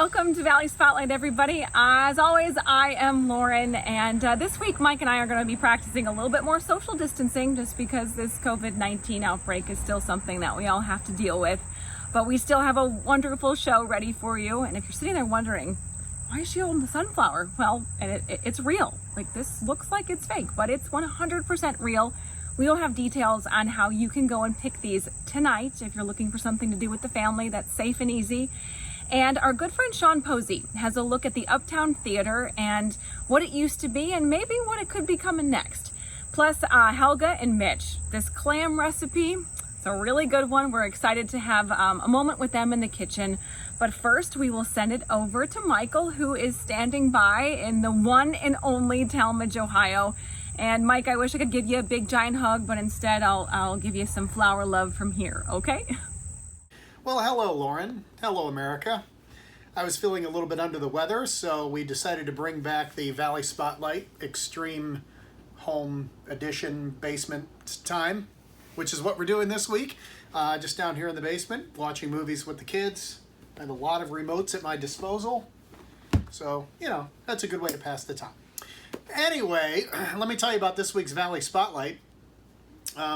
welcome to Valley Spotlight, everybody. As always, I am Lauren, and this week Mike and I are going to be practicing a little bit more social distancing just because this COVID-19 outbreak is still something that we all have to deal with. But we still have a wonderful show ready for you, and if you're sitting there wondering, why is she holding the sunflower? Well, it's real. Like, this looks like it's fake, but it's 100% real. We will have details on how you can go and pick these tonight if you're looking for something to do with the family that's safe and easy. And our good friend Sean Posey has a look at the Uptown Theater and what it used to be and maybe what it could be coming next. Plus Helga and Mitch, this clam recipe, it's a really good one. We're excited to have a moment with them in the kitchen. But first, we will send it over to Michael, who is standing by in the one and only Talmadge, Ohio. And Mike, I wish I could give you a big giant hug, but instead I'll give you some flower love from here, okay? Well, hello, Lauren. Hello, America. I was feeling a little bit under the weather, so we decided to bring back the Valley Spotlight Extreme Home Edition Basement Time, which is what we're doing this week. Just down here in the basement, watching movies with the kids. I have a lot of remotes at my disposal. So, that's a good way to pass the time. Anyway, let me tell you about this week's Valley Spotlight.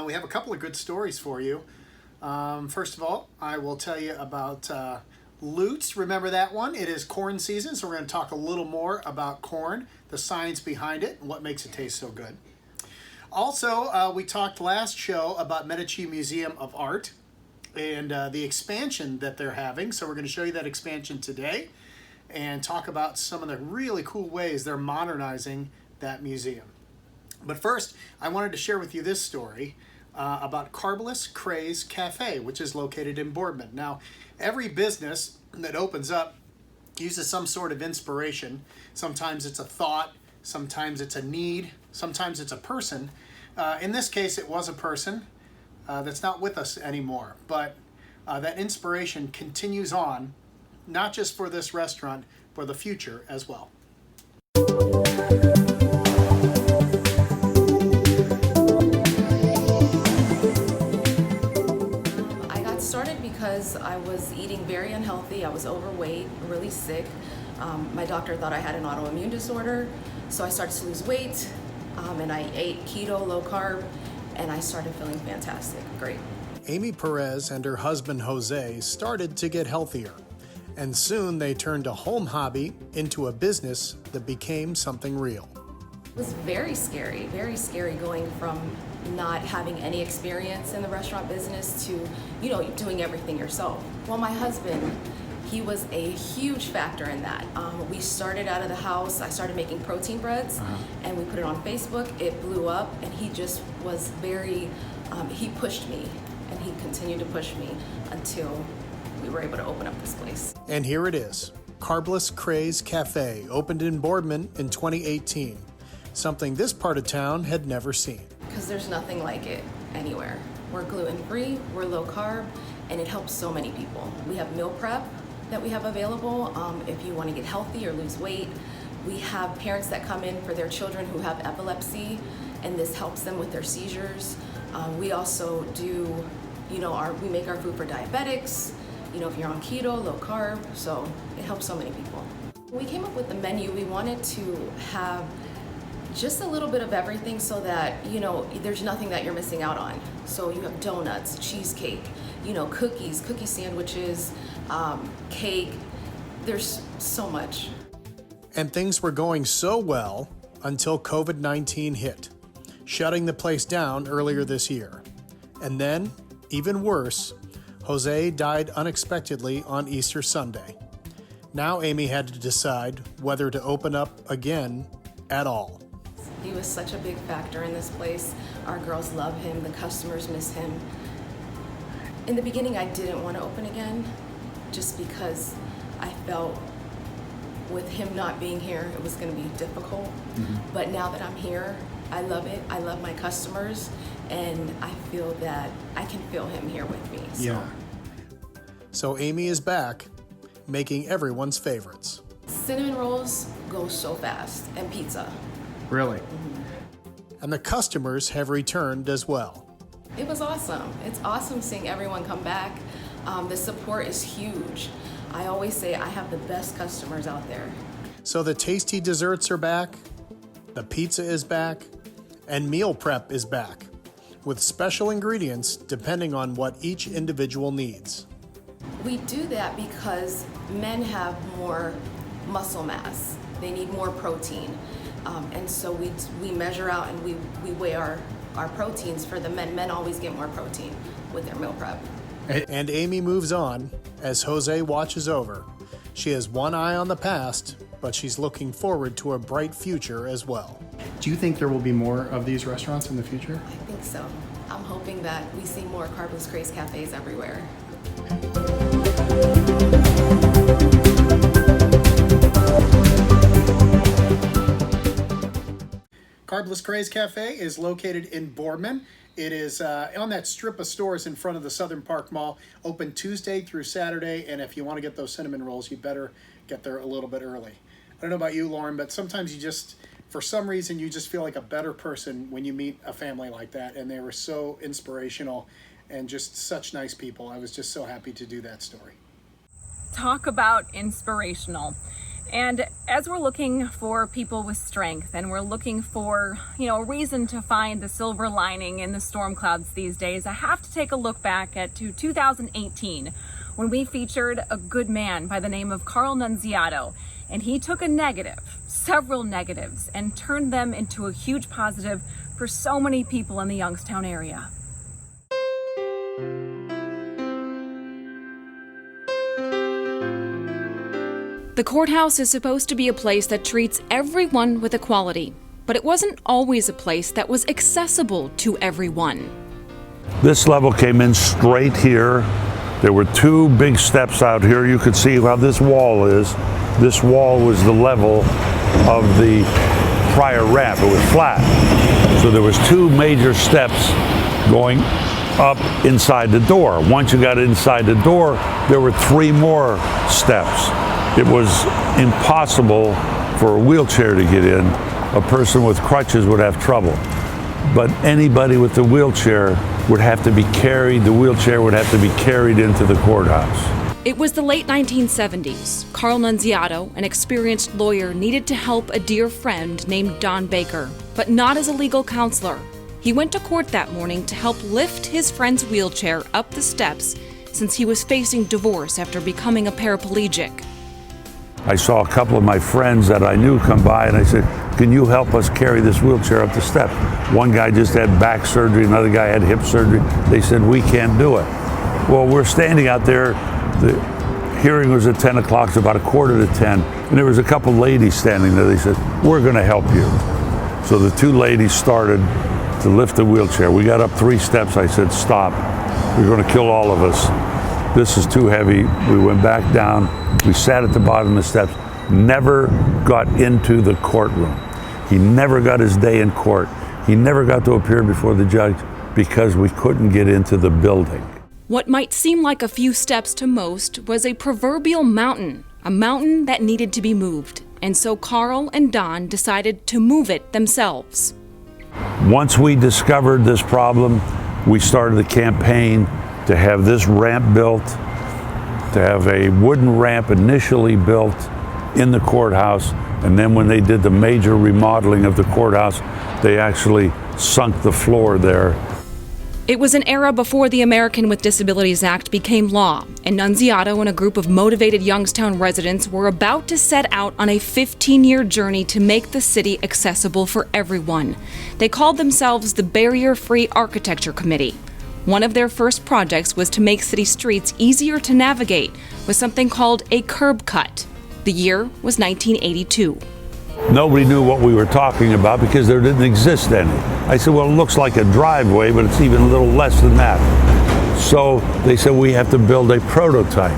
We have a couple of good stories for you. First of all, I will tell you about Lutz. Remember that one? It is corn season, so we're going to talk a little more about corn, the science behind it, and what makes it taste so good. Also, we talked last show about Medici Museum of Art and the expansion that they're having. So we're going to show you that expansion today and talk about some of the really cool ways they're modernizing that museum. But first, I wanted to share with you this story about Carbless Craze Café, which is located in Boardman. Now, every business that opens up uses some sort of inspiration. Sometimes it's a thought, sometimes it's a need, sometimes it's a person. In this case, it was a person that's not with us anymore, but that inspiration continues on, not just for this restaurant, for the future as well. Because I was eating very unhealthy. I was overweight, really sick. My doctor thought I had an autoimmune disorder, so I started to lose weight, and I ate keto, low carb, and I started feeling fantastic, great. Amy Perez and her husband Jose started to get healthier, and soon they turned a home hobby into a business that became something real. It was very scary going from not having any experience in the restaurant business to, doing everything yourself. Well, my husband, he was a huge factor in that. We started out of the house, I started making protein breads, and we put it on Facebook. It blew up, and he just was very, he pushed me, and he continued to push me until we were able to open up this place. And here it is. Carbless Craze Café opened in Boardman in 2018. Something this part of town had never seen. Because there's nothing like it anywhere. We're gluten-free, we're low carb, and it helps so many people. We have meal prep that we have available if you want to get healthy or lose weight. We have parents that come in for their children who have epilepsy, and this helps them with their seizures. We also do, we make our food for diabetics, if you're on keto, low carb, so it helps so many people. When we came up with the menu, we wanted to have just a little bit of everything so that, there's nothing that you're missing out on. So you have donuts, cheesecake, cookies, cookie sandwiches, cake. There's so much. And things were going so well until COVID-19 hit, shutting the place down earlier this year. And then, even worse, Jose died unexpectedly on Easter Sunday. Now Amy had to decide whether to open up again at all. He was such a big factor in this place. Our girls love him, the customers miss him. In the beginning, I didn't want to open again just because I felt with him not being here, it was going to be difficult. But now that I'm here, I love it. I love my customers, and I feel that I can feel him here with me. So Amy is back, making everyone's favorites. Cinnamon rolls go so fast, and pizza. Really? And the customers have returned as well. It was awesome. It's awesome seeing everyone come back. The support is huge. I always say I have the best customers out there. So the tasty desserts are back, the pizza is back, and meal prep is back, with special ingredients depending on what each individual needs. We do that because men have more muscle mass. They need more protein. And so we measure out and we weigh our proteins for the men. Men always get more protein with their meal prep. And Amy moves on as Jose watches over. She has one eye on the past, but she's looking forward to a bright future as well. Do you think there will be more of these restaurants in the future? I think so. I'm hoping that we see more Carbless Craze Cafes everywhere. Carbless Craze Café is located in Boardman. It is on that strip of stores in front of the Southern Park Mall, open Tuesday through Saturday, and if you want to get those cinnamon rolls, you better get there a little bit early. I don't know about you, Lauren, but sometimes you just, for some reason, you just feel like a better person when you meet a family like that, and they were so inspirational and just such nice people. I was just so happy to do that story. Talk about inspirational. And as we're looking for people with strength and we're looking for, a reason to find the silver lining in the storm clouds these days, I have to take a look back at 2018 when we featured a good man by the name of Carl Nunziato. And he took a negative, several negatives, and turned them into a huge positive for so many people in the Youngstown area. The courthouse is supposed to be a place that treats everyone with equality, but it wasn't always a place that was accessible to everyone. This level came in straight here. There were two big steps out here. You could see how this wall is. This wall was the level of the prior ramp. It was flat. So there was two major steps going up inside the door. Once you got inside the door, there were three more steps. It was impossible for a wheelchair to get in. A person with crutches would have trouble. But anybody with a wheelchair would have to be carried, the wheelchair would have to be carried into the courthouse. It was the late 1970s. Carl Nunziato, an experienced lawyer, needed to help a dear friend named Don Baker, but not as a legal counselor. He went to court that morning to help lift his friend's wheelchair up the steps since he was facing divorce after becoming a paraplegic. I saw a couple of my friends that I knew come by and I said, can you help us carry this wheelchair up the steps? One guy just had back surgery, another guy had hip surgery. They said, we can't do it. Well, we're standing out there. The hearing was at 10 o'clock, it's about 9:45, and there was a couple ladies standing there. They said, we're gonna help you. So the two ladies started to lift the wheelchair. We got up 3 steps. I said, stop, you're gonna kill all of us. This is too heavy. We went back down. We sat at the bottom of the steps, never got into the courtroom. He never got his day in court. He never got to appear before the judge because we couldn't get into the building. What might seem like a few steps to most was a proverbial mountain, a mountain that needed to be moved. And so Carl and Don decided to move it themselves. Once we discovered this problem, we started a campaign to have this ramp built, to have a wooden ramp initially built in the courthouse, and then when they did the major remodeling of the courthouse, they actually sunk the floor there. It was an era before the American with Disabilities Act became law, and Nunziato and a group of motivated Youngstown residents were about to set out on a 15-year journey to make the city accessible for everyone. They called themselves the Barrier-Free Architecture Committee. One of their first projects was to make city streets easier to navigate with something called a curb cut. The year was 1982. Nobody knew what we were talking about because there didn't exist any. I said, well, it looks like a driveway, but it's even a little less than that. So they said, we have to build a prototype.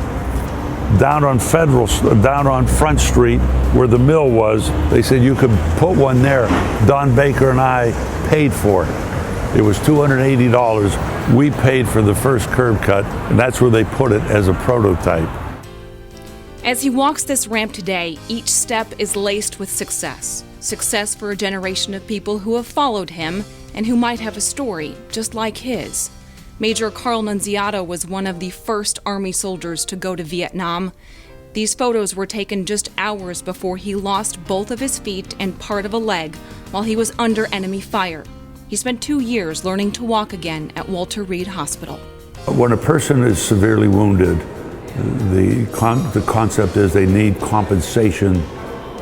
Down on Front Street, where the mill was, they said you could put one there. Don Baker and I paid for it. It was $280. We paid for the first curb cut, and that's where they put it as a prototype. As he walks this ramp today, each step is laced with success. Success for a generation of people who have followed him and who might have a story just like his. Major Carl Nunziato was one of the first Army soldiers to go to Vietnam. These photos were taken just hours before he lost both of his feet and part of a leg while he was under enemy fire. He spent 2 years learning to walk again at Walter Reed Hospital. When a person is severely wounded, the concept is they need compensation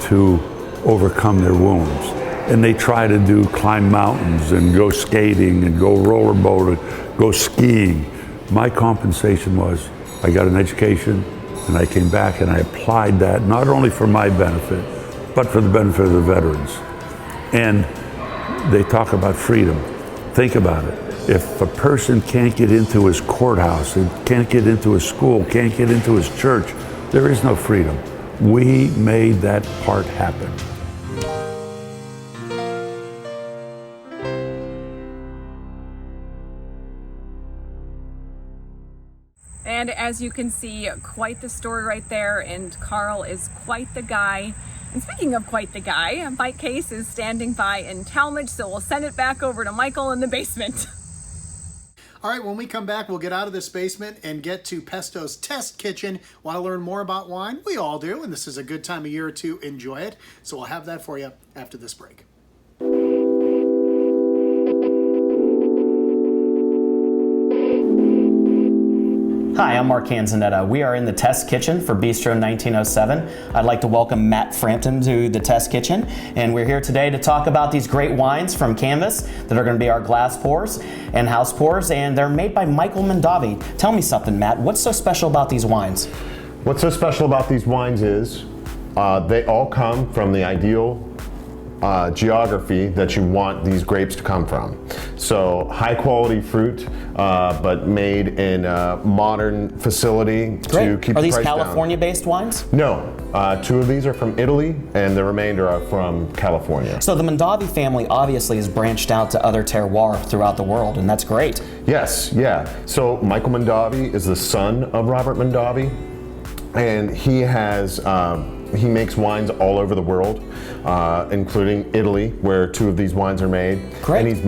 to overcome their wounds. And they try to climb mountains and go skating and go rollerboarding, go skiing. My compensation was I got an education and I came back and I applied that not only for my benefit, but for the benefit of the veterans. And they talk about freedom. Think about it. If a person can't get into his courthouse, and can't get into his school, can't get into his church, there is no freedom. We made that part happen. And as you can see, quite the story right there, and Carl is quite the guy. And speaking of quite the guy, Mike Case is standing by in Talmadge, so we'll send it back over to Michael in the basement. All right, when we come back, we'll get out of this basement and get to Pesto's Test Kitchen. Want to learn more about wine? We all do, and this is a good time of year to enjoy it. So we'll have that for you after this break. Hi, I'm Mark Canzonetta. We are in the Test Kitchen for Bistro 1907. I'd like to welcome Matt Frampton to the Test Kitchen, and we're here today to talk about these great wines from Canvas that are going to be our glass pours and house pours, and they're made by Michael Mondavi. Tell me something, Matt. What's so special about these wines? What's so special about these wines is they all come from the ideal geography that you want these grapes to come from. So high quality fruit, but made in a modern facility to keep the price down. Are these California based wines? No, 2 of these are from Italy and the remainder are from California. So the Mondavi family obviously has branched out to other terroirs throughout the world, and that's great. Yes, yeah. So Michael Mondavi is the son of Robert Mondavi, and he makes wines all over the world, including Italy, where 2 of these wines are made. Great. And he's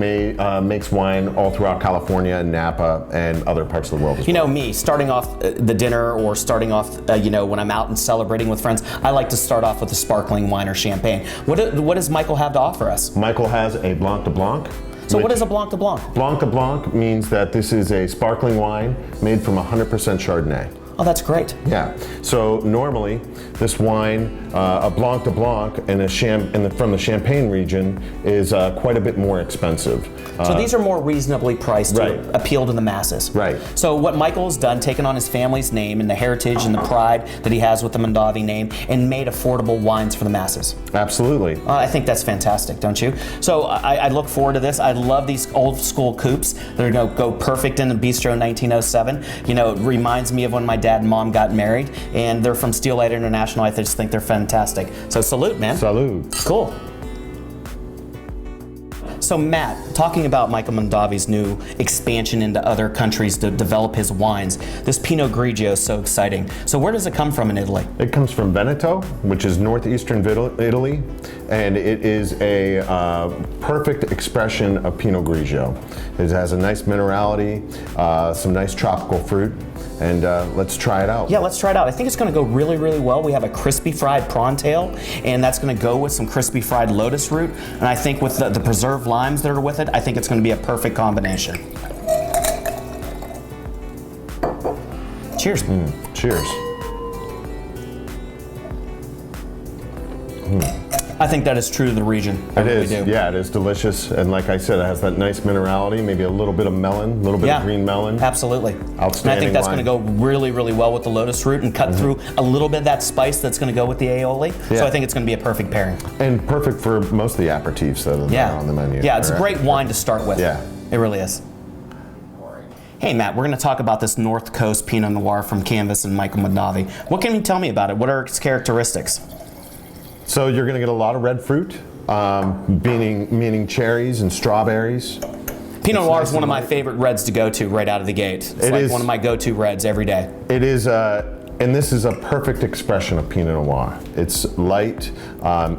makes wine all throughout California and Napa and other parts of the world as well. You know me, starting off the dinner or starting off, when I'm out and celebrating with friends, I like to start off with a sparkling wine or champagne. What does Michael have to offer us? Michael has a Blanc de Blanc. So what is a Blanc de Blanc? Blanc de Blanc means that this is a sparkling wine made from 100% Chardonnay. Oh, that's great. Yeah. So normally, this wine, a Blanc de Blanc from the Champagne region, is quite a bit more expensive. So these are more reasonably priced Right. to appeal to the masses. Right. So what Michael's done, taken on his family's name and the heritage and the pride that he has with the Mondavi name, and made affordable wines for the masses. Absolutely. I think that's fantastic, don't you? So I look forward to this. I love these old school coupes. They're going to go perfect in the Bistro 1907. It reminds me of when my dad and mom got married, and they're from Steelite International. I just think they're fantastic. So salute, man. Salud. Cool. So Matt, talking about Michael Mondavi's new expansion into other countries to develop his wines, this Pinot Grigio is so exciting. So where does it come from in Italy? It comes from Veneto, which is northeastern Italy, and it is a perfect expression of Pinot Grigio. It has a nice minerality, some nice tropical fruit, and let's try it out. Yeah, let's try it out. I think it's going to go really, really well. We have a crispy fried prawn tail, and that's going to go with some crispy fried lotus root, and I think with the preserved limes that are with it, I think it's going to be a perfect combination. Cheers. Cheers. I think that is true to the region. I really do. Yeah, it is delicious, and like I said, it has that nice minerality, maybe a little bit of melon, a little bit of green melon. Absolutely. Outstanding And I think that's wine. going to go really, really well with the lotus root and cut through a little bit of that spice that's going to go with the aioli. Yeah. So I think it's going to be a perfect pairing. And perfect for most of the aperitifs that are on the menu. Yeah, it's a great wine to start with. Yeah. It really is. Hey Matt, we're going to talk about this North Coast Pinot Noir from Canvas and Michael Mondavi. What can you tell me about it? What are its characteristics? So you're going to get a lot of red fruit, meaning cherries and strawberries. Pinot Noir is one of my favorite reds to go to right out of the gate. It's one of my go-to reds every day. It is, and this is a perfect expression of Pinot Noir. It's light,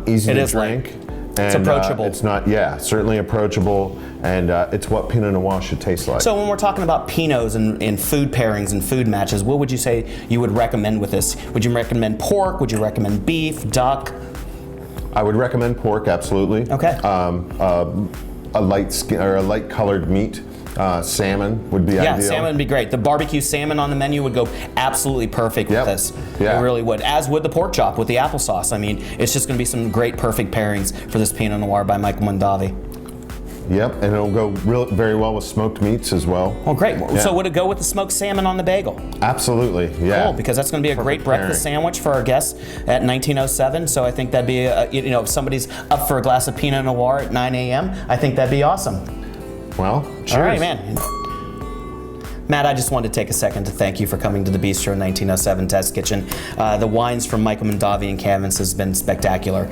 easy to drink, And, it's approachable. It's not, yeah, certainly approachable, and it's what Pinot Noir should taste like. So when we're talking about Pinots and food pairings and food matches, what would you say you would recommend with this? Would you recommend pork? Would you recommend beef, duck? I would recommend pork, absolutely. Okay. A light colored meat. Salmon would be ideal. Yeah, salmon would be great. The barbecue salmon on the menu would go absolutely perfect with this. Yeah. It really would. As would the pork chop with the applesauce. I mean, it's just going to be some great, perfect pairings for this Pinot Noir by Michael Mondavi. Yep, and it'll go very well with smoked meats as well. Oh, great. Yeah. So would it go with the smoked salmon on the bagel? Absolutely, yeah. Cool, because that's going to be a great breakfast sandwich for our guests at 1907. So I think that'd be, if somebody's up for a glass of Pinot Noir at 9 a.m., I think that'd be awesome. Well, cheers. All right, man. Matt, I just wanted to take a second to thank you for coming to the Bistro 1907 Test Kitchen. The wines from Michael Mondavi and Canvas has been spectacular.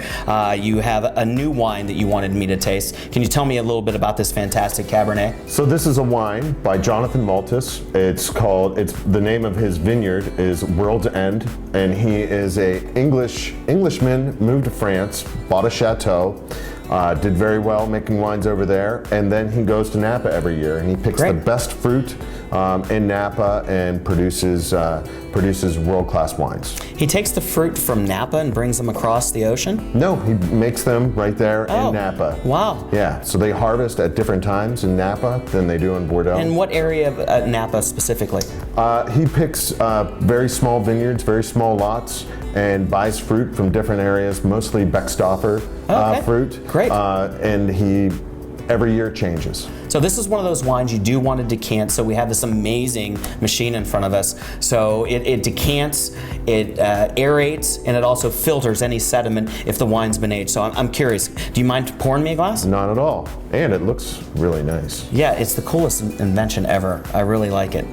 You have a new wine that you wanted me to taste. Can you tell me a little bit about this fantastic Cabernet? So this is a wine by Jonathan Malthus. The name of his vineyard is World's End, and he is a Englishman, moved to France, bought a chateau, did very well making wines over there, and then he goes to Napa every year and he picks the best fruit in Napa and produces world-class wines. He takes the fruit from Napa and brings them across the ocean? No, he makes them right there in Napa. Wow. Yeah, so they harvest at different times in Napa than they do in Bordeaux. And what area of Napa specifically? He picks very small vineyards, very small lots, and buys fruit from different areas, mostly Beckstoffer fruit. Great. And he every year changes. So this is one of those wines you do want to decant. So we have this amazing machine in front of us. So it decants, it aerates, and it also filters any sediment if the wine's been aged. So I'm curious, do you mind pouring me a glass? Not at all. And it looks really nice. Yeah, it's the coolest invention ever. I really like it.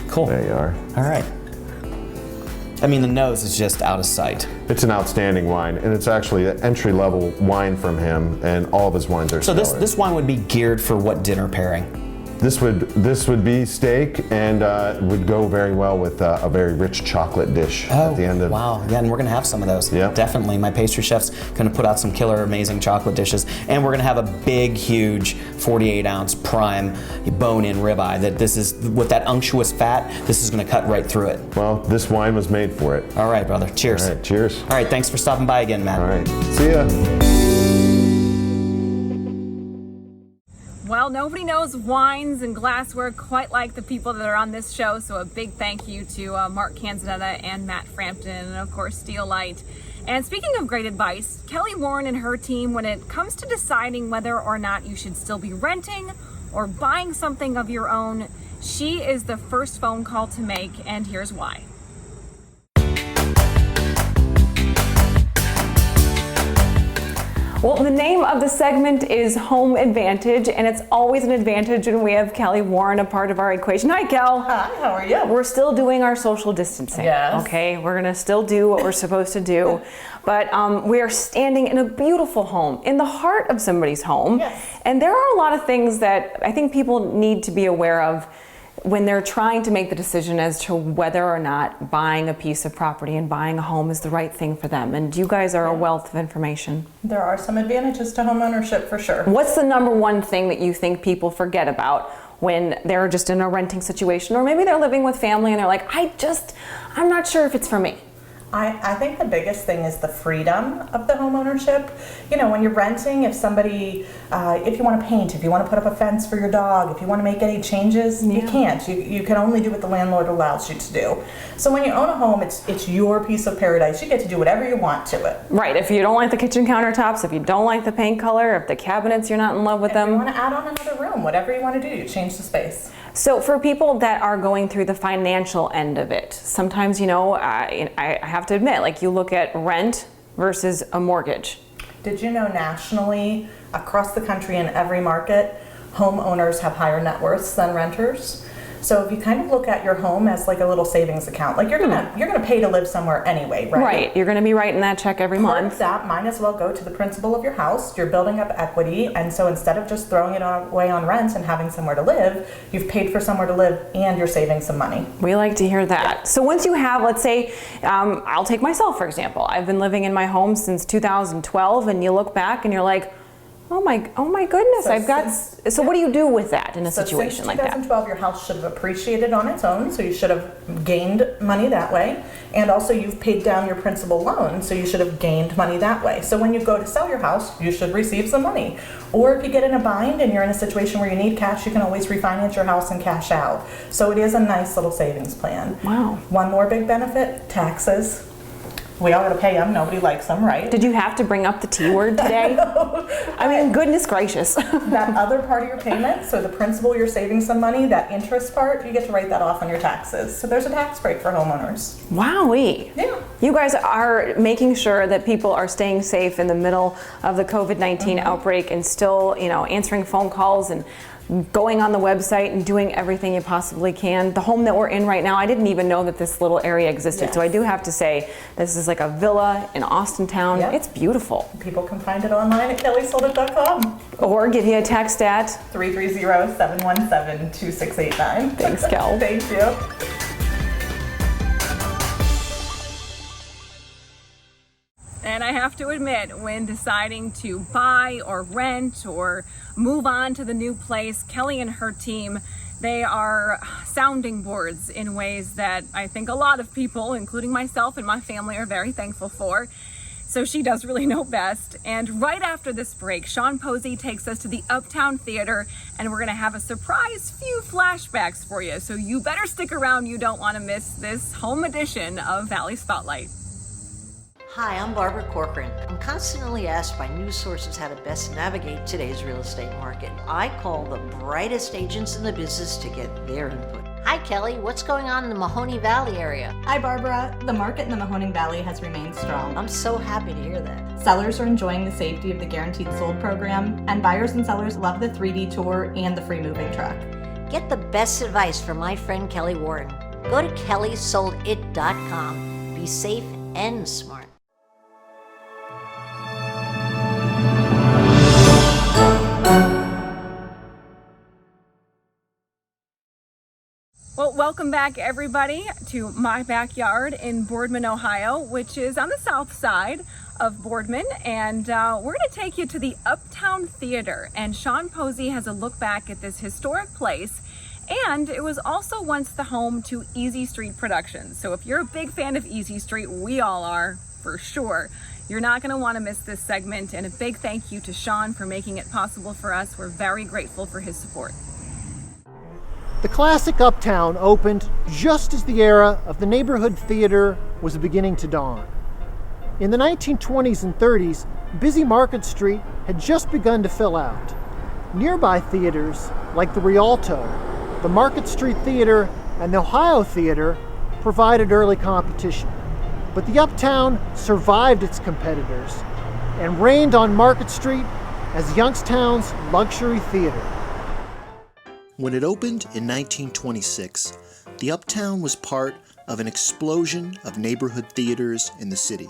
Cool. There you are. All right. I mean, the nose is just out of sight. It's an outstanding wine, and it's actually an entry-level wine from him, and all of his wines are so stellar. this wine would be geared for what dinner pairing? This would be steak, and would go very well with a very rich chocolate dish at the end of. Wow! Yeah, and we're gonna have some of those. Yeah, definitely. My pastry chef's gonna put out some killer, amazing chocolate dishes, and we're gonna have a big, huge 48-ounce prime bone-in ribeye. That this is with that unctuous fat. This is gonna cut right through it. Well, this wine was made for it. All right, brother. Cheers. All right, cheers. All right, thanks for stopping by again, Matt. All right, see ya. Well, nobody knows wines and glassware quite like the people that are on this show, so a big thank you to Mark Canzonetta and Matt Frampton, and of course Steel Light. And speaking of great advice, Kelly Warren and her team, when it comes to deciding whether or not you should still be renting or buying something of your own, she is the first phone call to make, and here's why. Well, the name of the segment is Home Advantage, and it's always an advantage when we have Kelly Warren a part of our equation. Hi, Kel. Hi, how are you? We're still doing our social distancing. Yes. Okay, we're gonna still do what we're supposed to do, but we are standing in a beautiful home, in the heart of somebody's home. Yes. And there are a lot of things that I think people need to be aware of when they're trying to make the decision as to whether or not buying a piece of property and buying a home is the right thing for them. And you guys are a wealth of information. There are some advantages to home ownership for sure. What's the number one thing that you think people forget about when they're just in a renting situation, or maybe they're living with family and they're like, I'm not sure if it's for me? I think the biggest thing is the freedom of the home ownership. You know, when you're renting, if you want to paint, if you want to put up a fence for your dog, if you want to make any changes, you can't. You can only do what the landlord allows you to do. So when you own a home, it's your piece of paradise. You get to do whatever you want to it. Right. If you don't like the kitchen countertops, if you don't like the paint color, if the cabinets, you're not in love with them. If you want to add on another room, whatever you want to do, you change the space. So for people that are going through the financial end of it, sometimes, I have to admit, like, you look at rent versus a mortgage. Did you know nationally, across the country in every market, homeowners have higher net worths than renters? So if you kind of look at your home as like a little savings account, like you're gonna pay to live somewhere anyway, right? Right, you're going to be writing that check every Part month. of that might as well go to the principal of your house. You're building up equity, and so instead of just throwing it away on rent and having somewhere to live, you've paid for somewhere to live and you're saving some money. We like to hear that. So once you have, let's say, I'll take myself for example. I've been living in my home since 2012, and you look back and you're like, oh my goodness, so what do you do with that in a situation like that? Since 2012, your house should have appreciated on its own, so you should have gained money that way. And also you've paid down your principal loan, so you should have gained money that way. So when you go to sell your house, you should receive some money. Or if you get in a bind and you're in a situation where you need cash, you can always refinance your house and cash out. So it is a nice little savings plan. Wow. One more big benefit, taxes. We all gotta pay them, nobody likes them, right? Did you have to bring up the T word today? I mean, goodness gracious. That other part of your payment, so the principal, you're saving some money, that interest part, you get to write that off on your taxes. So there's a tax break for homeowners. Wowee. Yeah. You guys are making sure that people are staying safe in the middle of the COVID-19 outbreak and still, answering phone calls and going on the website and doing everything you possibly can. The home that we're in right now, I didn't even know that this little area existed. Yes. So I do have to say, this is like a villa in Austintown. Yep. It's beautiful. People can find it online at kellysoldit.com. Or give you a text at 330-717-2689. Thanks, Kel. Thank you. And I have to admit, when deciding to buy or rent or move on to the new place, Kelly and her team, they are sounding boards in ways that I think a lot of people, including myself and my family, are very thankful for. So she does really know best. And right after this break, Sean Posey takes us to the Uptown Theater, and we're gonna have a surprise few flashbacks for you. So you better stick around. You don't wanna miss this home edition of Valley Spotlight. Hi, I'm Barbara Corcoran. I'm constantly asked by news sources how to best navigate today's real estate market. I call the brightest agents in the business to get their input. Hi, Kelly. What's going on in the Mahoning Valley area? Hi, Barbara. The market in the Mahoning Valley has remained strong. I'm so happy to hear that. Sellers are enjoying the safety of the Guaranteed Sold program, and buyers and sellers love the 3D tour and the free moving truck. Get the best advice from my friend Kelly Warren. Go to kellysoldit.com. Be safe and smart. Well, welcome back everybody to my backyard in Boardman, Ohio, which is on the south side of Boardman, and we're going to take you to the Uptown Theater, and Sean Posey has a look back at this historic place, and it was also once the home to Easy Street Productions. So if you're a big fan of Easy Street, we all are for sure. You're not going to want to miss this segment, and a big thank you to Sean for making it possible for us. We're very grateful for his support. The classic Uptown opened just as the era of the neighborhood theater was beginning to dawn. In the 1920s and 30s, busy Market Street had just begun to fill out. Nearby theaters like the Rialto, the Market Street Theater, and the Ohio Theater provided early competition. But the Uptown survived its competitors and reigned on Market Street as Youngstown's luxury theater. When it opened in 1926, the Uptown was part of an explosion of neighborhood theaters in the city.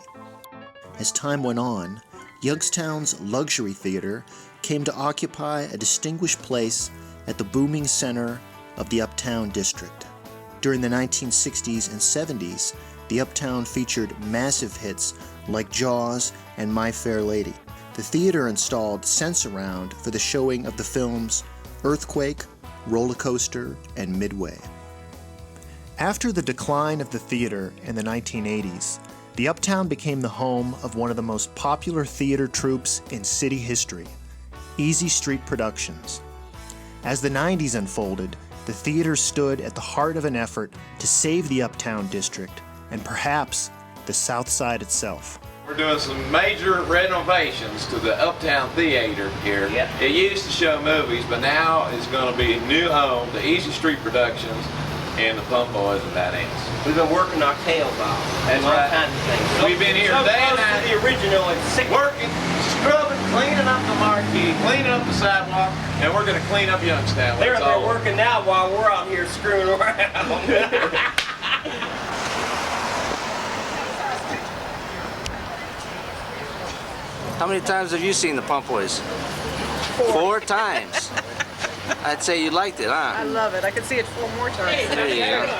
As time went on, Youngstown's luxury theater came to occupy a distinguished place at the booming center of the Uptown district. During the 1960s and 70s, the Uptown featured massive hits like Jaws and My Fair Lady. The theater installed Sense-Around for the showing of the films Earthquake, Roller Coaster, and Midway. After the decline of the theater in the 1980s, the Uptown became the home of one of the most popular theater troupes in city history, Easy Street Productions. As the 90s unfolded, the theater stood at the heart of an effort to save the Uptown district and perhaps the South Side itself. We're doing some major renovations to the Uptown Theater here. Yep. It used to show movies, but now it's going to be a new home to Easy Street Productions and the Plum Boys and That Ants. We've been working our tails off. That's all right. kinds of things. We've been here day and night. The original and sick. Working, scrubbing, cleaning up the marquee, cleaning up the sidewalk, and we're going to clean up Youngstown. They're working now while we're out here screwing around. How many times have you seen the Pump Boys? 4 times. I'd say you liked it, huh? I love it. I could see it 4 more times. There you go.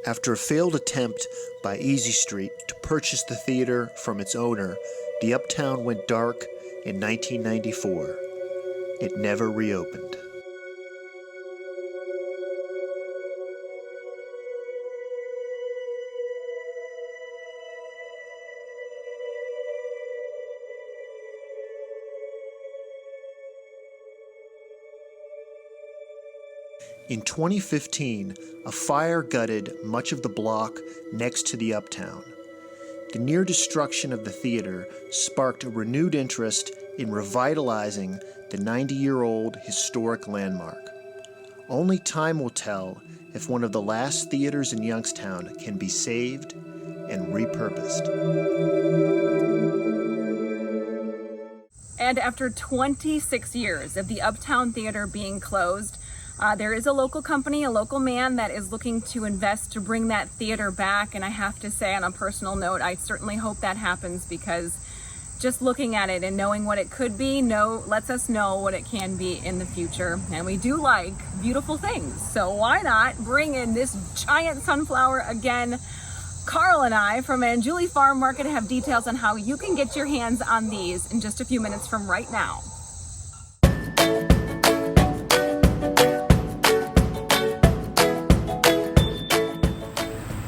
After a failed attempt by Easy Street to purchase the theater from its owner, the Uptown went dark in 1994. It never reopened. In 2015, a fire gutted much of the block next to the Uptown. The near destruction of the theater sparked a renewed interest in revitalizing the 90-year-old historic landmark. Only time will tell if one of the last theaters in Youngstown can be saved and repurposed. And after 26 years of the Uptown Theater being closed, there is a local company, a local man that is looking to invest to bring that theater back. And I have to say, on a personal note, I certainly hope that happens, because just looking at it and knowing what it could be lets us know what it can be in the future. And we do like beautiful things, so why not bring in this giant sunflower again? Carl and I from Angiuli Farm Market have details on how you can get your hands on these in just a few minutes from right now.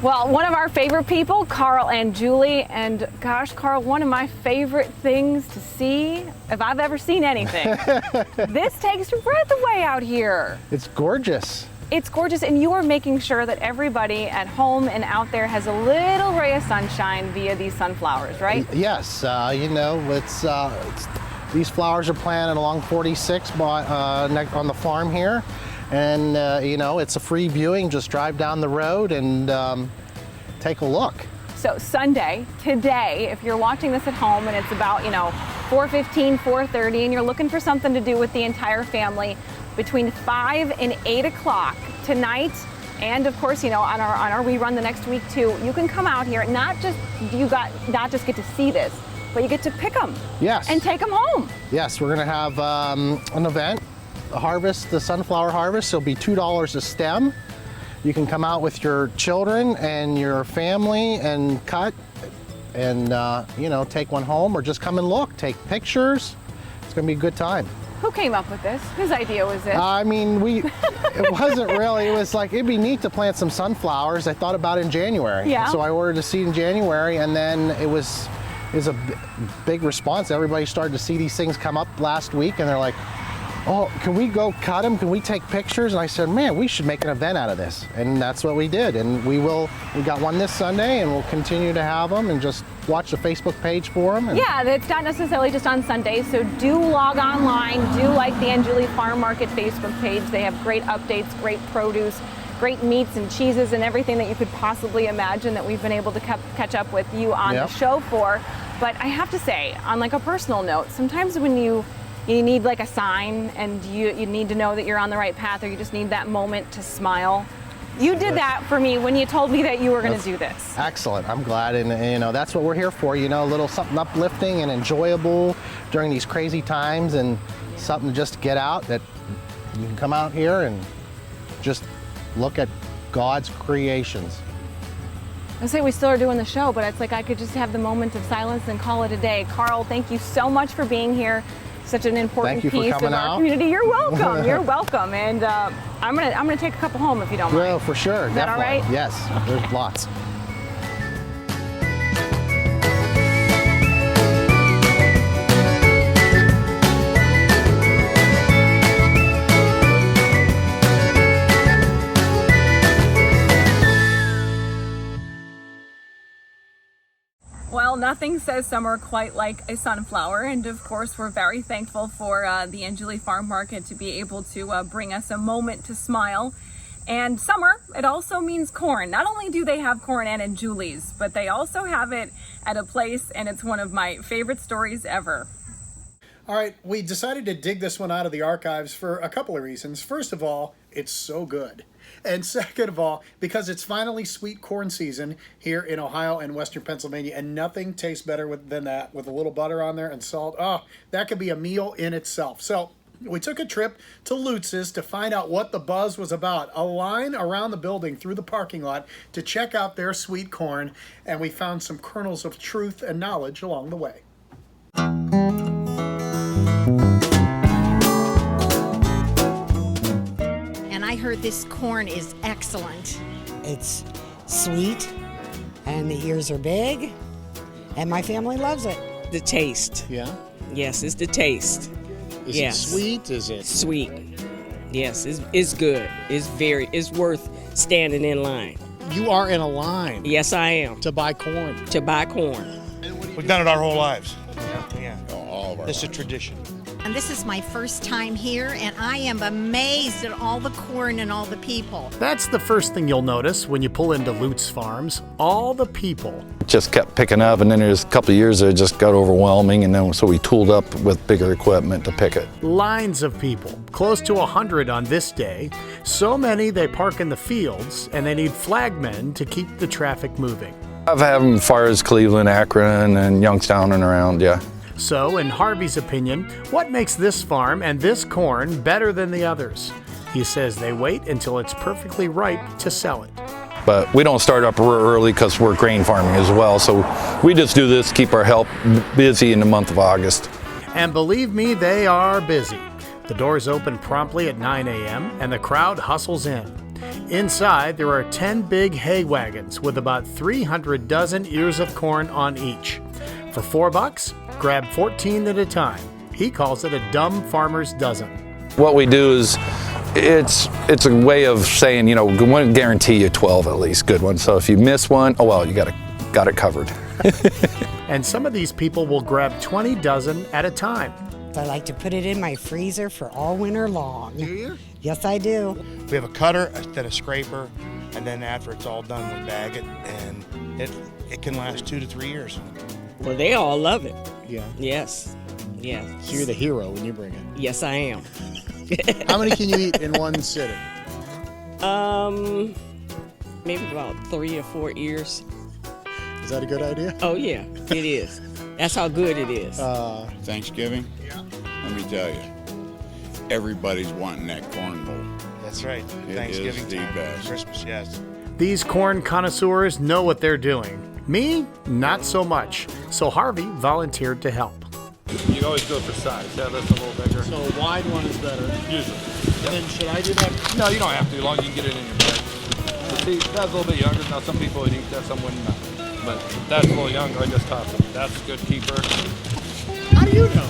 Well, one of our favorite people, Carl and Julie, and gosh, Carl, one of my favorite things to see, if I've ever seen anything. This takes your breath away out here. It's gorgeous. It's gorgeous, and you are making sure that everybody at home and out there has a little ray of sunshine via these sunflowers, right? Yes, you know, these flowers are planted along 46 on the farm here. And, you know, it's a free viewing. Just drive down the road and take a look. So Sunday, today, if you're watching this at home and it's about, 4:15, 4:30, and you're looking for something to do with the entire family, between 5 and 8 o'clock tonight, and of course, on our rerun the next week too, you can come out here. Not just get to see this, but you get to pick them. Yes. And take them home. Yes, we're going to have an event. The sunflower harvest. It'll be $2 a stem. You can come out with your children and your family and cut and take one home, or just come and look, take pictures. It's gonna be a good time. Who came up with this? Whose idea was this? I mean, it wasn't really. It was like, it'd be neat to plant some sunflowers. I thought about it in January. Yeah. So I ordered a seed in January, and then it was a big response. Everybody started to see these things come up last week, and they're like, oh, can we go cut them? Can we take pictures? And I said, man, we should make an event out of this. And that's what we did. And we got one this Sunday, and we'll continue to have them, and just watch the Facebook page for them. Yeah, it's not necessarily just on Sundays, so do log online, do like the Angiuli Farm Market Facebook page. They have great updates, great produce, great meats and cheeses, and everything that you could possibly imagine that we've been able to catch up with you on the show for. But I have to say, on like a personal note, sometimes when you need like a sign, and you need to know that you're on the right path, or you just need that moment to smile. You did that for me when you told me that you were going to do this. Excellent. I'm glad, and that's what we're here for. A little something uplifting and enjoyable during these crazy times, and something just to get out, that you can come out here and just look at God's creations. I say we still are doing the show, but it's like I could just have the moment of silence and call it a day. Carl, thank you so much for being here. Such an important piece of our community. You're welcome. You're welcome. And I'm gonna take a couple home if you don't mind. Well, for sure. Is that all right? Yes. There's lots. Well, nothing says summer quite like a sunflower, and of course we're very thankful for the Angiuli Farm Market to be able to bring us a moment to smile. And summer, it also means corn. Not only do they have corn at Angiuli's, but they also have it at a place, and it's one of my favorite stories ever. All right, we decided to dig this one out of the archives for a couple of reasons. First of all, it's so good. And second of all, because it's finally sweet corn season here in Ohio and Western Pennsylvania, and nothing tastes better than that with a little butter on there and salt. Oh, that could be a meal in itself. So we took a trip to Lutz's to find out what the buzz was about. A line around the building through the parking lot to check out their sweet corn, and we found some kernels of truth and knowledge along the way. And I heard this corn is excellent. It's sweet, and the ears are big, and my family loves it. The taste. Yeah? Yes, it's the taste. Is it sweet? Is it? Sweet. Yes, it's good. It's worth standing in line. You are in a line. Yes, I am. To buy corn. To buy corn. We've done it our whole lives. Yeah. All of our lives. It's a tradition. And this is my first time here, and I am amazed at all the corn and all the people. That's the first thing you'll notice when you pull into Lutz Farms, all the people. Just kept picking up, and then there's a couple of years that it just got overwhelming, and then so we tooled up with bigger equipment to pick it. Lines of people, close to 100 on this day. So many they park in the fields, and they need flagmen to keep the traffic moving. I've had them as far as Cleveland, Akron, and Youngstown and around, yeah. So, in Harvey's opinion, what makes this farm and this corn better than the others? He says they wait until it's perfectly ripe to sell it. But we don't start up real early because we're grain farming as well, so we just do this to keep our help busy in the month of August. And believe me, they are busy. The doors open promptly at 9 a.m. and the crowd hustles in. Inside, there are 10 big hay wagons with about 300 dozen ears of corn on each. For $4, grab 14 at a time. He calls it a dumb farmer's dozen. What we do is, it's a way of saying, you know, we want to guarantee you 12 at least good ones. So if you miss one, oh well, you got it covered. And some of these people will grab 20 dozen at a time. I like to put it in my freezer for all winter long. Do you? Yes, I do. We have a cutter, then a scraper, and then after it's all done, we bag it, and it can last 2 to 3 years. Well, they all love it. Yeah. Yes. Yes. So you're the hero when you bring it. Yes, I am. How many can you eat in one sitting? Maybe about 3 or 4 ears. Is that a good idea? Oh yeah, it is. That's how good it is. Thanksgiving? Yeah. Let me tell you, everybody's wanting that corn bowl. That's right. It Thanksgiving is the time, best. Christmas, yes. These corn connoisseurs know what they're doing. Me, not so much. So Harvey volunteered to help. You always go for size. Yeah, that's a little bigger. So a wide one is better. Usually. And then should I do that? No, you don't have to, as long as you can get it in your bag. But see, that's a little bit younger. Now, some people would eat that, some would not. But that's a little younger. I just tossed it. That's a good keeper. How do you know?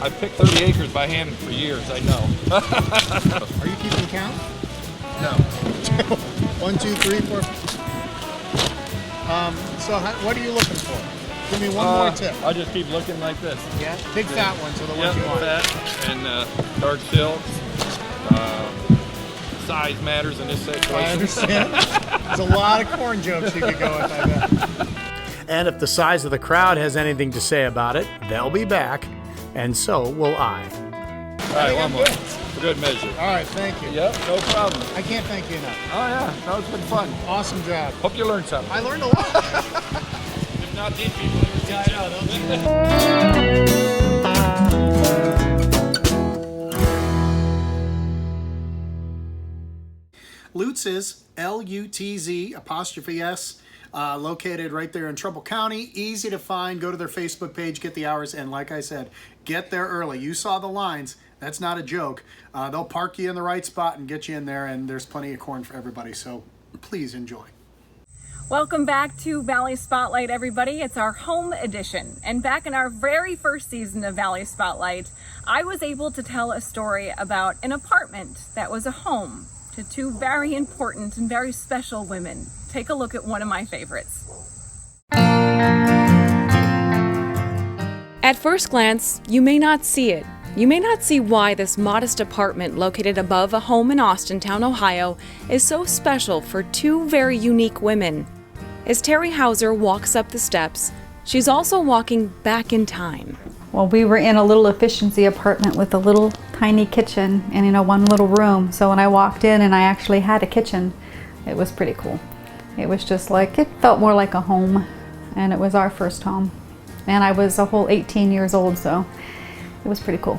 I picked 30 acres by hand for years. I know. Are you keeping count? No. 1, 2, 3, 4. So what are you looking for? Give me one more tip. I just keep looking like this. Yeah? Big fat ones are the ones you want. Fat and dark silks. Size matters in this situation. I understand. There's a lot of corn jokes you could go with, I bet. And if the size of the crowd has anything to say about it, they'll be back, and so will I. All right, one more. For good measure. All right, thank you. Yep, no problem. I can't thank you enough. Oh yeah, no, it's been fun. Awesome job. Hope you learned something. I learned a lot. If not these people, Lutz's, Lutz', located right there in Trumbull County. Easy to find. Go to their Facebook page, get the hours, and like I said, get there early. You saw the lines. That's not a joke. They'll park you in the right spot and get you in there, and there's plenty of corn for everybody, so please enjoy. Welcome back to Valley Spotlight, everybody. It's our home edition. And back in our very first season of Valley Spotlight, I was able to tell a story about an apartment that was a home to two very important and very special women. Take a look at one of my favorites. At first glance, you may not see it. You may not see why this modest apartment located above a home in Austintown, Ohio, is so special for two very unique women. As Terry Hauser walks up the steps, she's also walking back in time. Well, we were in a little efficiency apartment with a little tiny kitchen and one little room. So when I walked in and I actually had a kitchen, it was pretty cool. It was just like, it felt more like a home, and it was our first home. And I was a whole 18 years old, so it was pretty cool.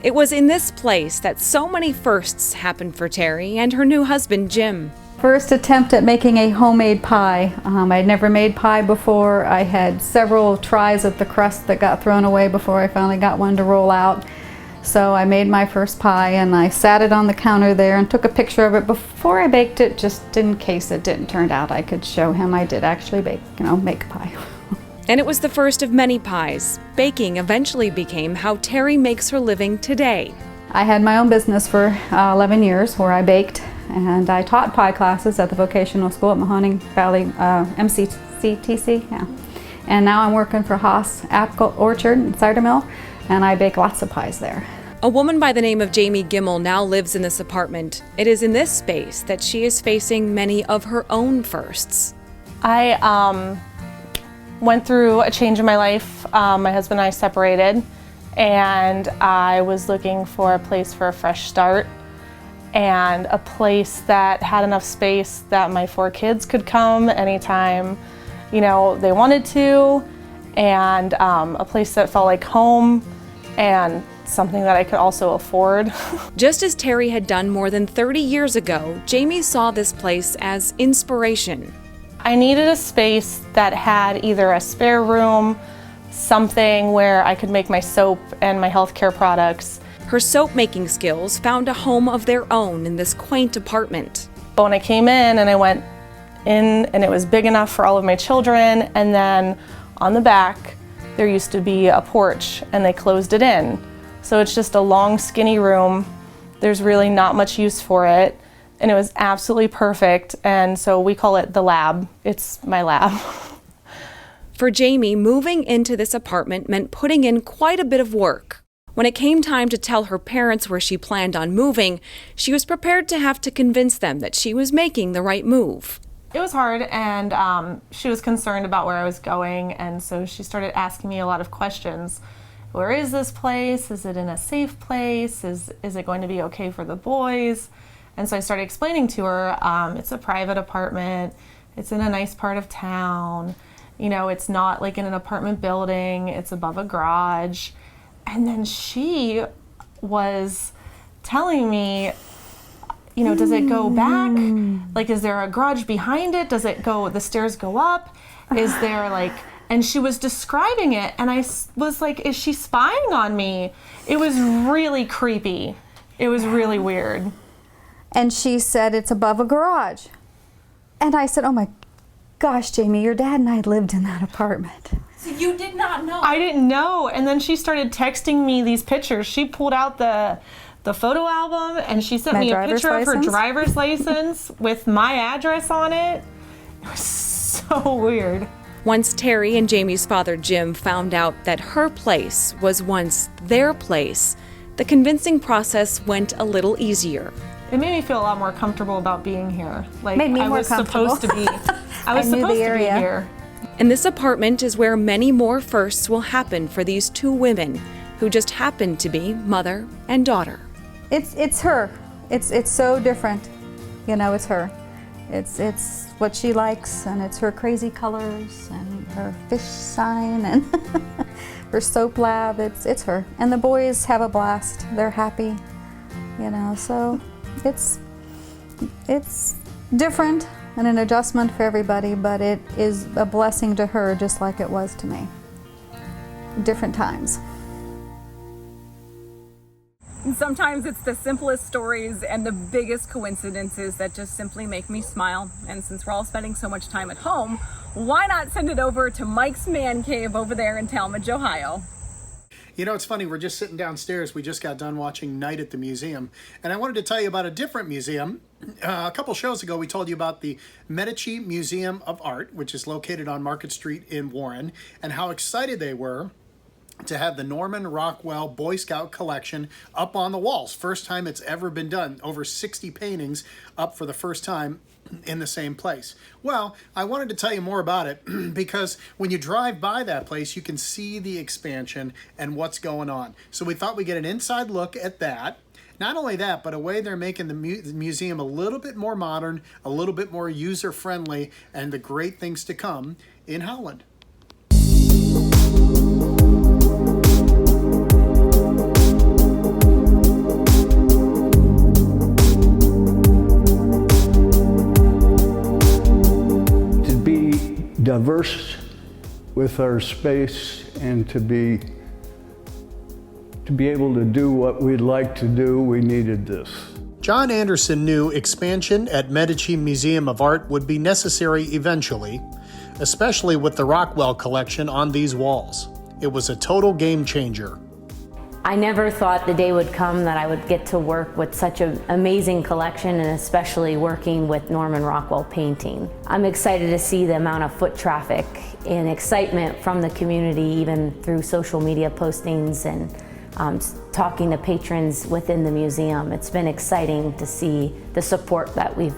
It was in this place that so many firsts happened for Terry and her new husband, Jim. First attempt at making a homemade pie. I'd never made pie before. I had several tries at the crust that got thrown away before I finally got one to roll out. So I made my first pie and I sat it on the counter there and took a picture of it before I baked it, just in case it didn't turn out. I could show him I did actually make pie. And it was the first of many pies. Baking eventually became how Terry makes her living today. I had my own business for 11 years where I baked, and I taught pie classes at the vocational school at Mahoning Valley MCCTC. Yeah. And now I'm working for Haas Apple Orchard and Cider Mill, and I bake lots of pies there. A woman by the name of Jamie Gimmel now lives in this apartment. It is in this space that she is facing many of her own firsts. I went through a change in my life. My husband and I separated, and I was looking for a place for a fresh start and a place that had enough space that my 4 kids could come anytime, they wanted to, and a place that felt like home and something that I could also afford. Just as Terry had done more than 30 years ago, Jamie saw this place as inspiration. I needed a space that had either a spare room, something where I could make my soap and my healthcare products. Her soap making skills found a home of their own in this quaint apartment. But when I came in and I went in and it was big enough for all of my children, and then on the back there used to be a porch and they closed it in. So it's just a long skinny room. There's really not much use for it. And it was absolutely perfect, and so we call it the lab. It's my lab. For Jamie, moving into this apartment meant putting in quite a bit of work. When it came time to tell her parents where she planned on moving, she was prepared to have to convince them that she was making the right move. It was hard, and she was concerned about where I was going, and so she started asking me a lot of questions. Where is this place? Is it in a safe place? Is it going to be okay for the boys? And so I started explaining to her, it's a private apartment, it's in a nice part of town, it's not like in an apartment building, it's above a garage. And then she was telling me, does it go back? Like, is there a garage behind it? Does the stairs go up? Is there and she was describing it, and I was like, is she spying on me? It was really creepy. It was really weird. And she said, it's above a garage. And I said, oh my gosh, Jamie, your dad and I lived in that apartment. So you did not know? I didn't know. And then she started texting me these pictures. She pulled out the photo album and she sent me a picture of her driver's license with my address on it. It was so weird. Once Terry and Jamie's father, Jim, found out that her place was once their place, the convincing process went a little easier. It made me feel a lot more comfortable about being here. Made me more comfortable. Supposed to be. I was supposed to be here. And this apartment is where many more firsts will happen for these 2 women who just happen to be mother and daughter. It's her. It's so different. It's her. It's what she likes, and it's her crazy colors and her fish sign and her soap lab. It's her. And the boys have a blast. They're happy. So it's different and an adjustment for everybody, but it is a blessing to her just like it was to me. Different times. And sometimes it's the simplest stories and the biggest coincidences that just simply make me smile. And since we're all spending so much time at home, why not send it over to Mike's Man Cave over there in Talmadge, Ohio? It's funny, we're just sitting downstairs. We just got done watching Night at the Museum. And I wanted to tell you about a different museum. A couple shows ago, we told you about the Medici Museum of Art, which is located on Market Street in Warren, and how excited they were to have the Norman Rockwell Boy Scout collection up on the walls. First time it's ever been done. Over 60 paintings up for the first time. in the same place? Well, I wanted to tell you more about it because when you drive by that place, you can see the expansion and what's going on. So we thought we'd get an inside look at that. Not only that, but a way they're making the museum a little bit more modern, a little bit more user-friendly, and the great things to come in Howland. Diverse with our space and to be able to do what we'd like to do, we needed this. John Anderson knew expansion at Medici Museum of Art would be necessary eventually, especially with the Rockwell collection on these walls. It was a total game changer. I never thought the day would come that I would get to work with such an amazing collection, and especially working with Norman Rockwell painting. I'm excited to see the amount of foot traffic and excitement from the community, even through social media postings and talking to patrons within the museum. It's been exciting to see the support that we've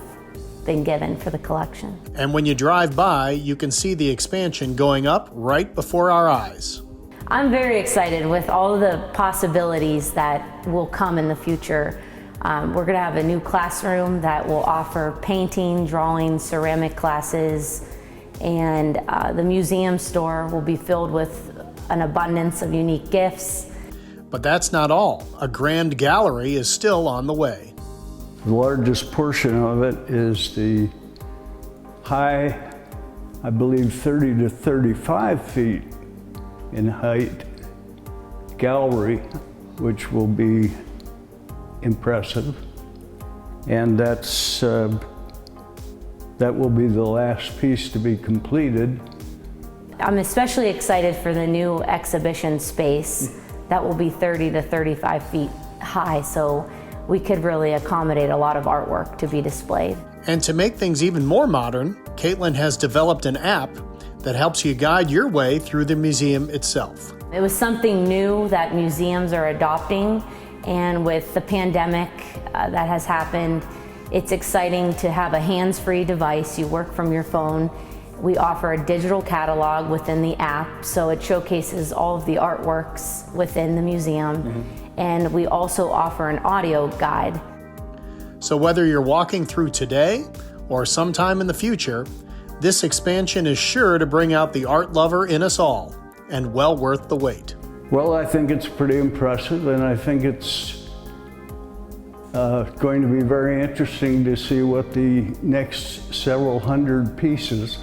been given for the collection. And when you drive by, you can see the expansion going up right before our eyes. I'm very excited with all of the possibilities that will come in the future. We're going to have a new classroom that will offer painting, drawing, ceramic classes, and the museum store will be filled with an abundance of unique gifts. But that's not all. A grand gallery is still on the way. The largest portion of it is the high, I believe 30 to 35 feet in height gallery, which will be impressive. And that will be the last piece to be completed. I'm especially excited for the new exhibition space that will be 30 to 35 feet high, so we could really accommodate a lot of artwork to be displayed. And to make things even more modern, Caitlin has developed an app that helps you guide your way through the museum itself. It was something new that museums are adopting, and with the pandemic that has happened, it's exciting to have a hands-free device. You work from your phone. We offer a digital catalog within the app, so it showcases all of the artworks within the museum, and we also offer an audio guide. So whether you're walking through today or sometime in the future, this expansion is sure to bring out the art lover in us all, and well worth the wait. Well, I think it's pretty impressive, and I think it's going to be very interesting to see what the next several hundred pieces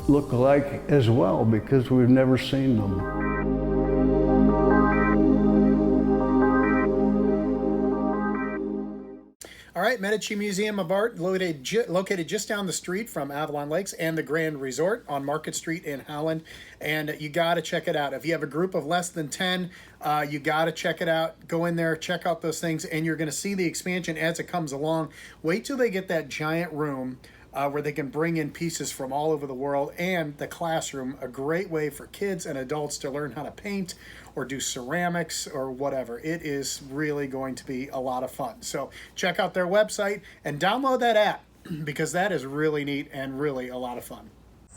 look like as well, because we've never seen them. All right, Medici Museum of Art, located just down the street from Avalon Lakes and the Grand Resort on Market Street in Howland. And you got to check it out. If you have a group of less than 10, you got to check it out. Go in there, check out those things, and you're going to see the expansion as it comes along. Wait till they get that giant room where they can bring in pieces from all over the world, and the classroom, a great way for kids and adults to learn how to paint or do ceramics or whatever. It is really going to be a lot of fun. So check out their website and download that app, because that is really neat and really a lot of fun.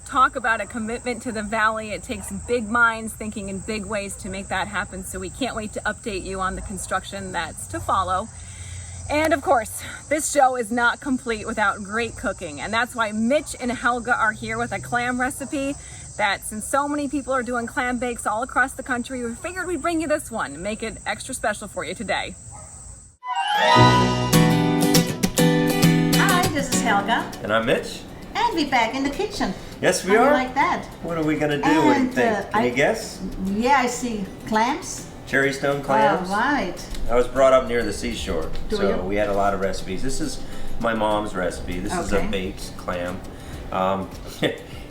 Talk about a commitment to the Valley. It takes big minds thinking in big ways to make that happen. So we can't wait to update you on the construction that's to follow. And of course, this show is not complete without great cooking. And that's why Mitch and Helga are here with a clam recipe that, since so many people are doing clam bakes all across the country, we figured we'd bring you this one and make it extra special for you today. Hi, this is Helga. And I'm Mitch. And we're back in the kitchen. Yes, we How are. do you like that? What are we going to do? What do you think? Can you guess? Yeah, I see clams. Cherry stone clams. Oh, right. I was brought up near the seashore, so you? we had a lot of recipes. This is my mom's recipe. This is a baked clam.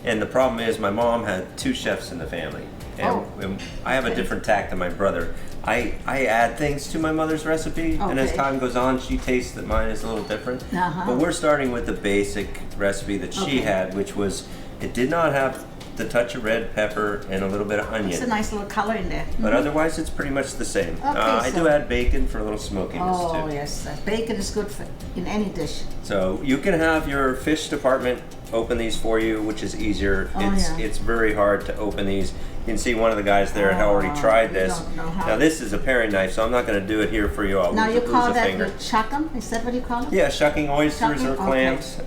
And the problem is my mom had 2 chefs in the family. And I have a different tact than my brother. I add things to my mother's recipe, and as time goes on, she tastes that mine is a little different. But we're starting with the basic recipe that she had, which was, it did not have a touch of red pepper and a little bit of onion. It's a nice little color in there. But otherwise, it's pretty much the same. Okay, I do add bacon for a little smokiness too. Oh yes, bacon is good for in any dish. So you can have your fish department open these for you, which is easier. It's very hard to open these. You can see one of the guys there had already tried this. Now this is a paring knife, so I'm not going to do it here for you. I'll now you lose call a that finger. shuck 'em? Is that what you call it? Yeah, shucking oysters or Shucking? clams.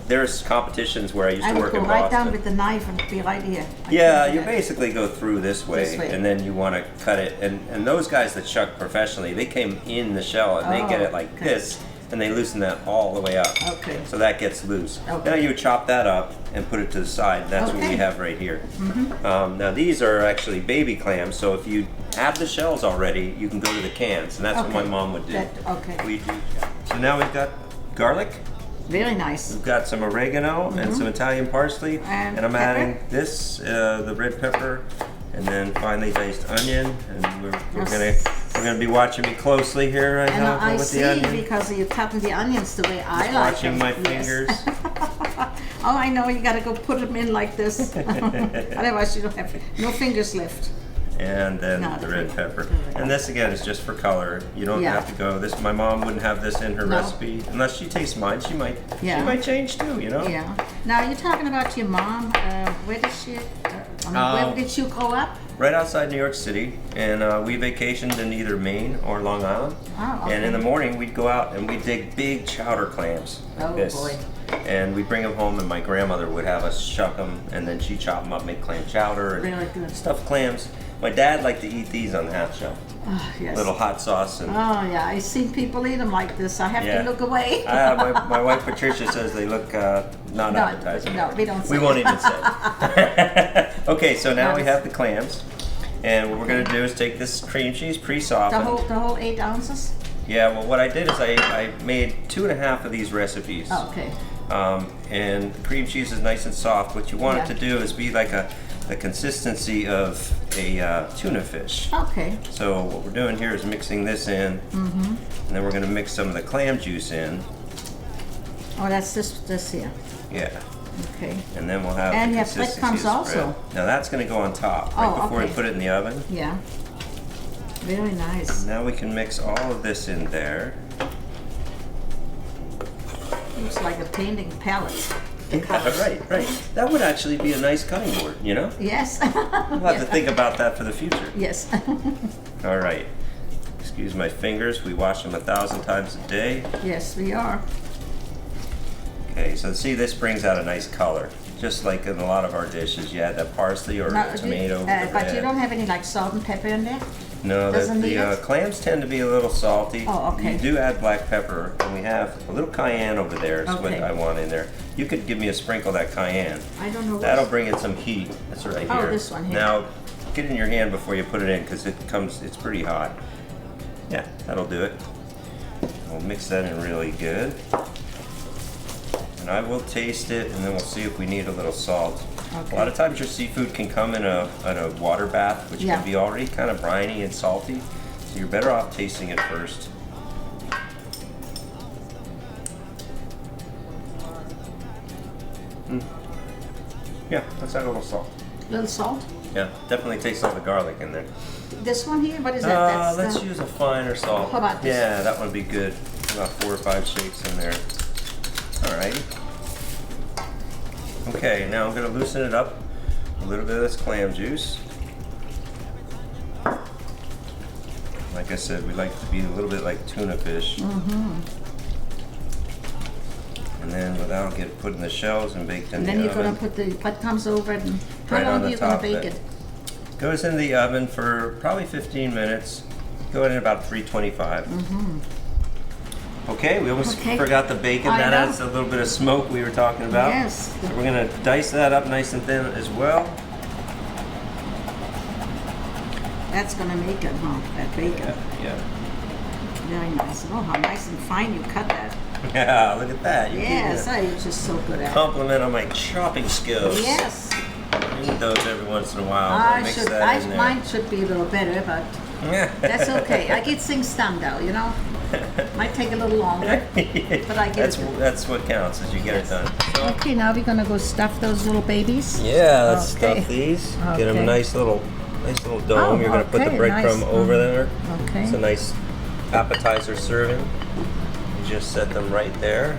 There's competitions where I used to work in I would go right Boston. down with the knife and be right here. Yeah, you basically go through this way, and then you want to cut it. And those guys that shuck professionally, they came in the shell and they get it like this, and they loosen that all the way up. Okay. So that gets loose. Okay. Now you chop that up and put it to the side. That's what we have right here. Now these are actually baby clams, so if you have the shells already, you can go to the cans, and that's what my mom would do. We do. So now we've got garlic. Very nice. We've got some oregano and some Italian parsley, and I'm adding this, the red pepper, and then finely diced onion. And we're gonna be watching me closely here right now I with see the onion. because you're cutting the onions the way I like Watching them. my fingers. Oh, I know. You gotta go put them in like this. Otherwise, you don't have no fingers left. And then the red pepper. And this again is just for color. You don't have to go. This, my mom wouldn't have this in her recipe unless she tastes mine. She might. She might change too. You know. Yeah. Now you're talking about your mom. Where did she? Where did you grow up? Right outside New York City, and we vacationed in either Maine or Long Island. Oh, okay. And in the morning, we'd go out and we'd dig big chowder clams. Like this. Boy. And we'd bring them home, and my grandmother would have us shuck them, and then she'd chop them up, make clam chowder, and really good. stuffed clams. My dad liked to eat these on the half shell. Oh, yes. Little hot sauce. And, oh, yeah. I see people eat them like this. I have to look away. my wife Patricia says they look not appetizing. No, we don't say We won't even say. Okay, so now we have the clams. And what we're going to do is take this cream cheese pre-softened. The whole 8 ounces? Yeah, well, what I did is I made 2.5 of these recipes. Oh, okay. And the cream cheese is nice and soft. What you want it to do is be like the consistency of a tuna fish. Okay. So what we're doing here is mixing this in, and then we're going to mix some of the clam juice in. Oh, that's this here. Yeah. Okay. And then we'll have and the you have consistency breadcrumbs of spread. also. Now that's going to go on top right before we put it in the oven. Yeah. Very nice. Now we can mix all of this in there. Looks like a painting palette. Yeah, right. That would actually be a nice cutting board, you know? Yes. We'll have to think about that for the future. Yes. All right. Excuse my fingers. We wash them 1,000 times a day. Yes, we are. Okay, so see, this brings out a nice color. Just like in a lot of our dishes, you add that parsley or tomato. But you don't have any like salt and pepper in there? No, the clams tend to be a little salty. Oh, okay. You do add black pepper, and we have a little cayenne over there. Is what I want in there. You could give me a sprinkle of that cayenne. I don't know. That'll bring it some heat. That's right here. Oh, this one here. Now, get it in your hand before you put it in, because it's pretty hot. Yeah, that'll do it. We'll mix that in really good. And I will taste it, and then we'll see if we need a little salt. Okay. A lot of times your seafood can come in a water bath, which can be already kind of briny and salty. So you're better off tasting it first. Yeah, let's add a little salt. A little salt? Yeah, definitely tastes all the garlic in there. This one here? What is that? Let's use a finer salt. How about this? Yeah, that one would be good. About 4 or 5 shakes in there. Alrighty. Okay, now I'm going to loosen it up. A little bit of this clam juice. Like I said, we like to be a little bit like tuna fish. And then without getting put in the shells and baked in the oven. And then you're going to put the breadcrumbs over it. And how long are you going to bake it? Goes in the oven for probably 15 minutes. Go in at about 325. Okay, we almost forgot the bacon. That adds a little bit of smoke we were talking about. Yes. So we're going to dice that up nice and thin as well. That's going to make it, huh? That bacon. Yeah. Very nice. Oh, how nice and fine you cut that. Yeah, look at that. Yes, you're just so good at it. Compliment on my chopping skills. Yes. I need those every once in a while. Mix that in there. Mine should be a little better, but that's okay. I get things done though, you know. Might take a little longer, but I get it. That's what counts, is you get it done. Okay, now we're gonna go stuff those little babies. Yeah, let's stuff these. Get them a nice little dome. You're gonna put the breadcrumb over there. Okay. It's a nice appetizer serving. You just set them right there.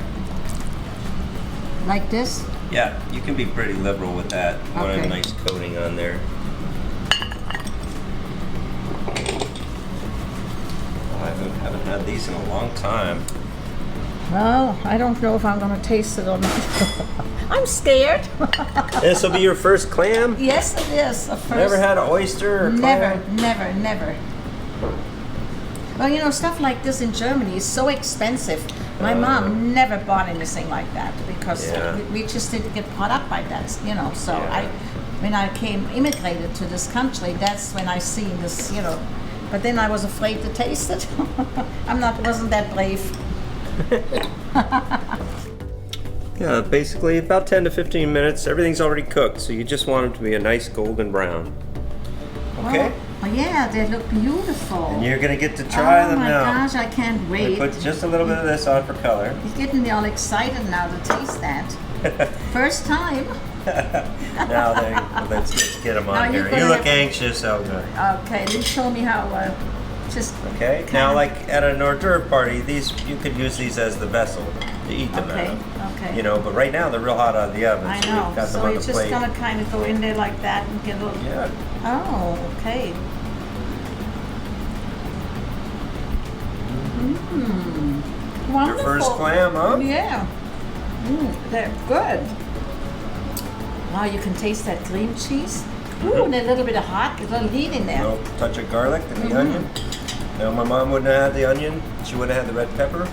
Like this? Yeah, you can be pretty liberal with that. You want a nice coating on there. I haven't had these in a long time. Well, I don't know if I'm going to taste it or not. I'm scared. This will be your first clam? Yes, it is. Never had an oyster or clam? Never. Well, you know, stuff like this in Germany is so expensive. My mom never bought anything like that because we just didn't get caught up by that, you know. So when I immigrated to this country, that's when I seen this, you know. But then I was afraid to taste it. Wasn't that brave. Yeah, basically about 10 to 15 minutes. Everything's already cooked, so you just want them to be a nice golden brown. Okay? Oh yeah, they look beautiful. And you're gonna get to try them now. Oh my gosh, I can't wait. Put just a little bit of this on for color. He's getting me all excited now to taste that. First time. Now then, let's get them on here. You look anxious, Helga. Okay, you show me how Okay, now like at an hors d'oeuvre party, you could use these as the vessel to eat them out of. Okay. You know, but right now they're real hot out of the oven. I know. Got them So on you're the just plate. gonna kind of go in there like that and get a little. Yeah. Oh, okay. Wonderful. Your first clam, huh? Yeah. They're good. Wow, you can taste that cream cheese. Ooh, and a little bit of hot, a little heat in there. A little touch of garlic and the onion. Now, my mom wouldn't have had the onion. She wouldn't have had the red pepper.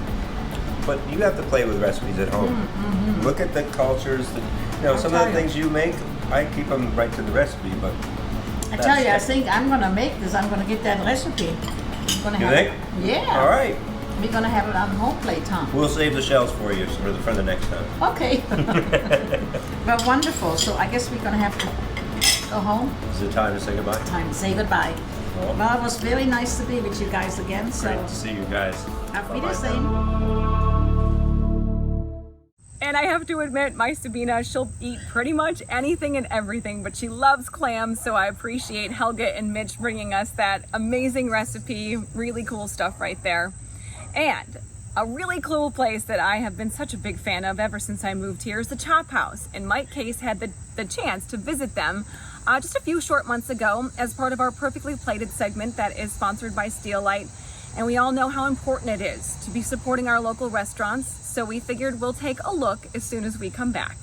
But you have to play with recipes at home. Look at the cultures. Some of the things you make, I keep them right to the recipe. But I tell you, I think I'm gonna make this. I'm gonna get that recipe. I'm gonna You think? Yeah. All right. We're gonna have it on home plate, huh? We'll save the shells for you for the next time. Okay. Well, wonderful. So I guess we're gonna have to go home. Is it time to say goodbye? Time to say goodbye. Well, it was very nice to be with you guys again. So Great to see you guys. Auf Wiedersehen. And I have to admit, my Sabina, she'll eat pretty much anything and everything, but she loves clams, so I appreciate Helga and Mitch bringing us that amazing recipe. Really cool stuff right there. And a really cool place that I have been such a big fan of ever since I moved here is the Chop House. And Mike Case had the chance to visit them just a few short months ago as part of our Perfectly Plated segment that is sponsored by Steelite. And we all know how important it is to be supporting our local restaurants, so we figured we'll take a look as soon as we come back.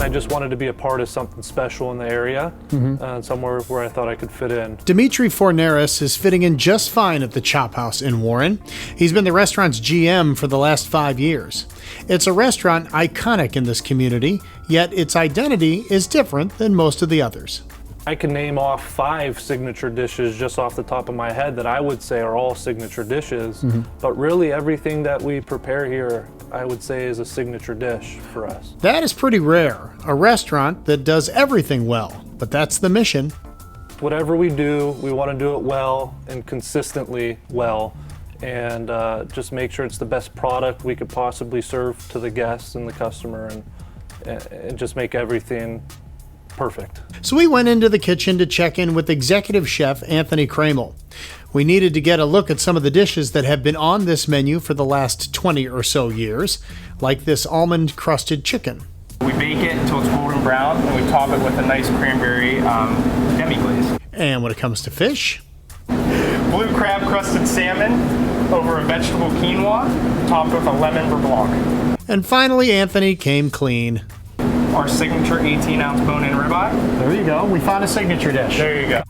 I just wanted to be a part of something special in the area, somewhere where I thought I could fit in. Dimitri Forneris is fitting in just fine at the Chop House in Warren. He's been the restaurant's GM for the last 5 years. It's a restaurant iconic in this community, yet its identity is different than most of the others. I can name off 5 signature dishes just off the top of my head that I would say are all signature dishes, but really everything that we prepare here, I would say, is a signature dish for us. That is pretty rare, a restaurant that does everything well, but that's the mission. Whatever we do, we want to do it well and consistently well, and just make sure it's the best product we could possibly serve to the guests and the customer, and just make everything perfect. So we went into the kitchen to check in with executive chef Anthony Kramel. We needed to get a look at some of the dishes that have been on this menu for the last 20 or so years, like this almond crusted chicken. We bake it until it's golden brown, and we top it with a nice cranberry demi-glaze. And when it comes to fish, blue crab crusted salmon over a vegetable quinoa, topped with a lemon beurre blanc. And finally, Anthony came clean. Our signature 18-ounce bone-in ribeye. There you go. We found a signature dish. There you go.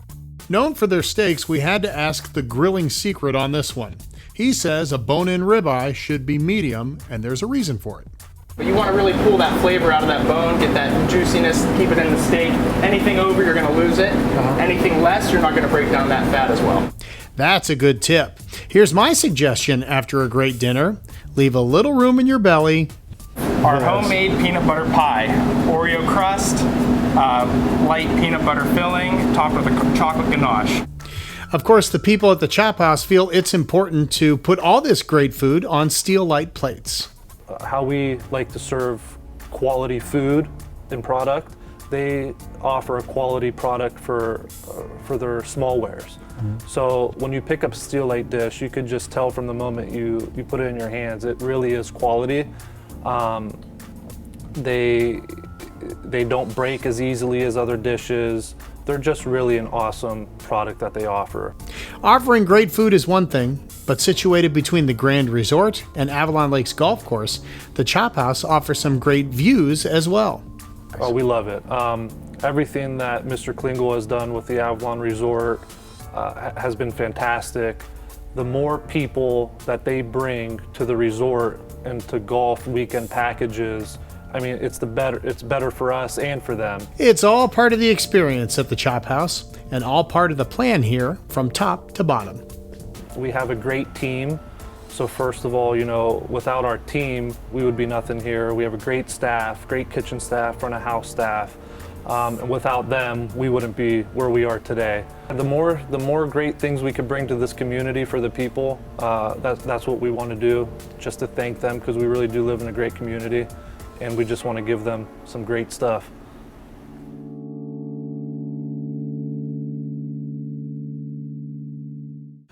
Known for their steaks, we had to ask the grilling secret on this one. He says a bone-in ribeye should be medium, and there's a reason for it. But you want to really pull that flavor out of that bone, get that juiciness, keep it in the steak. Anything over, you're going to lose it. Anything less, you're not going to break down that fat as well. That's a good tip. Here's my suggestion after a great dinner. Leave a little room in your belly. Our homemade peanut butter pie. Oreo crust, light peanut butter filling, topped with a chocolate ganache. Of course, the people at the Chop House feel it's important to put all this great food on steel light plates. How we like to serve quality food and product, they offer a quality product for their small wares. So when you pick up a steel light dish, you could just tell from the moment you put it in your hands, it really is quality. They don't break as easily as other dishes. They're just really an awesome product that they offer. Offering great food is one thing, but situated between the Grand Resort and Avalon Lakes Golf Course, the Chop House offers some great views as well. Oh, we love it. Everything that Mr. Klingel has done with the Avalon Resort has been fantastic. The more people that they bring to the resort and to golf weekend packages, I mean, it's better for us and for them. It's all part of the experience at the Chop House and all part of the plan here from top to bottom. We have a great team. So first of all, you know, without our team, we would be nothing here. We have a great staff, great kitchen staff, front of house staff. And without them, we wouldn't be where we are today. The more great things we could bring to this community for the people, that's what we want to do, just to thank them, because we really do live in a great community. And we just want to give them some great stuff.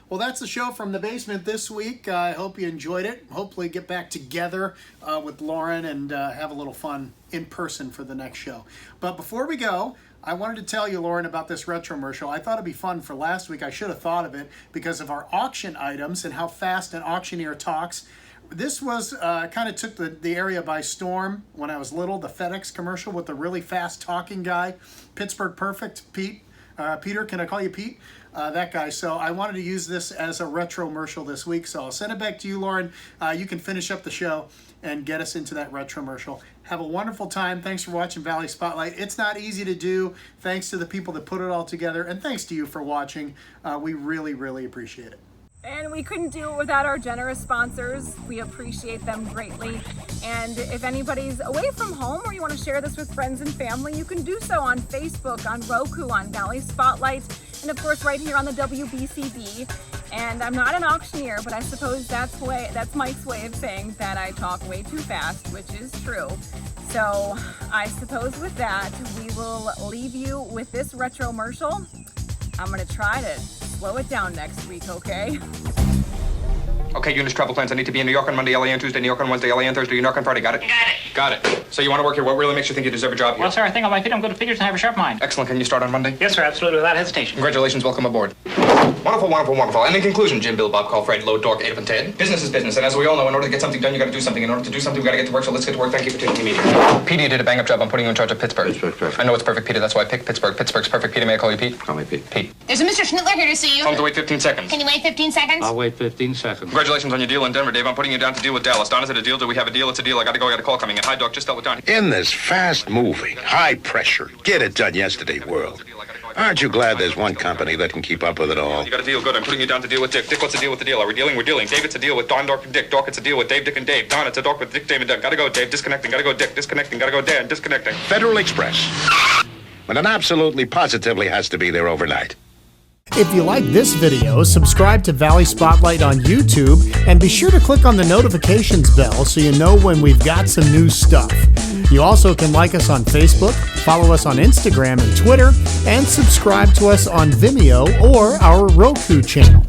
Well, that's the show from the basement this week. I hope you enjoyed it. Hopefully get back together with Lauren and have a little fun in person for the next show. But before we go, I wanted to tell you, Lauren, about this retromercial. I thought it'd be fun for last week. I should have thought of it because of our auction items and how fast an auctioneer talks. This was kind of took the area by storm when I was little, the FedEx commercial with the really fast talking guy, Pittsburgh Perfect, Pete. Peter, can I call you Pete? That guy. So I wanted to use this as a retromercial this week. So I'll send it back to you, Lauren. You can finish up the show and get us into that retromercial. Have a wonderful time. Thanks for watching Valley Spotlight. It's not easy to do. Thanks to the people that put it all together. And thanks to you for watching. We really, really appreciate it. And we couldn't do it without our generous sponsors. We appreciate them greatly. And if anybody's away from home or you want to share this with friends and family, you can do so on Facebook, on Roku, on Valley Spotlight, and of course right here on the WBCB. And I'm not an auctioneer, but I suppose that's Mike's way of saying that I talk way too fast, which is true. So I suppose with that, we will leave you with this retromercial. I'm gonna try to slow it down next week, okay? Okay, Eunice, travel plans. I need to be in New York on Monday, LA on Tuesday, New York on Wednesday, LA on Thursday, New York on Friday. Got it? Got it. So you want to work here. What really makes you think you deserve a job here? Well, sir, I think on my feet I'm good at figures and have a sharp mind. Excellent. Can you start on Monday? Yes, sir, absolutely, without hesitation. Congratulations. Welcome aboard. Wonderful, wonderful, wonderful. And in conclusion, Jim, Bill, Bob, Call, Fred, Load, Dork, Ada, and Ted. Business is business. And as we all know, in order to get something done, you got to do something. In order to do something, we got to get to work. So let's get to work. Thank you for taking the meeting. Peter, you did a bang-up job. I'm putting you in charge of Pittsburgh. Pittsburgh's perfect. I know it's perfect, Peter. That's why I picked Pittsburgh. Pittsburgh's perfect. Peter, may I call you Pete? Call me Pete. Pete. There's a Mr. Schnittler here to see you. Tell him to wait 15 seconds. Can you wait 15 seconds? I'll wait 15 seconds. Congratulations on your deal in Denver, Dave. I'm putting you down to deal with Dallas. Don, is it a deal? Do we have a deal? It's a deal. I got to go. I got a call coming in. Hi, Doc. Just dealt with Don. In this fast-moving, high-pressure, get-it-done-yesterday world, aren't you glad there's one company that can keep up with it all? You got a deal. Good. I'm putting you down to deal with Dick. Dick, what's the deal with the deal? Are we dealing? We're dealing. Dave, it's a deal with Don, Doc, and Dick. Doc, it's a deal with Dave, Dick, and Dave. Don, it's a doc with Dick, Dave, and Doug. Gotta go, Dave. Disconnecting. Gotta go, Dick. Disconnecting. Gotta go, Dan. Disconnecting. Federal Express. When it absolutely, positively has to be there overnight. If you like this video, subscribe to Valley Spotlight on YouTube and be sure to click on the notifications bell so you know when we've got some new stuff. You also can like us on Facebook, follow us on Instagram and Twitter, and subscribe to us on Vimeo or our Roku channel.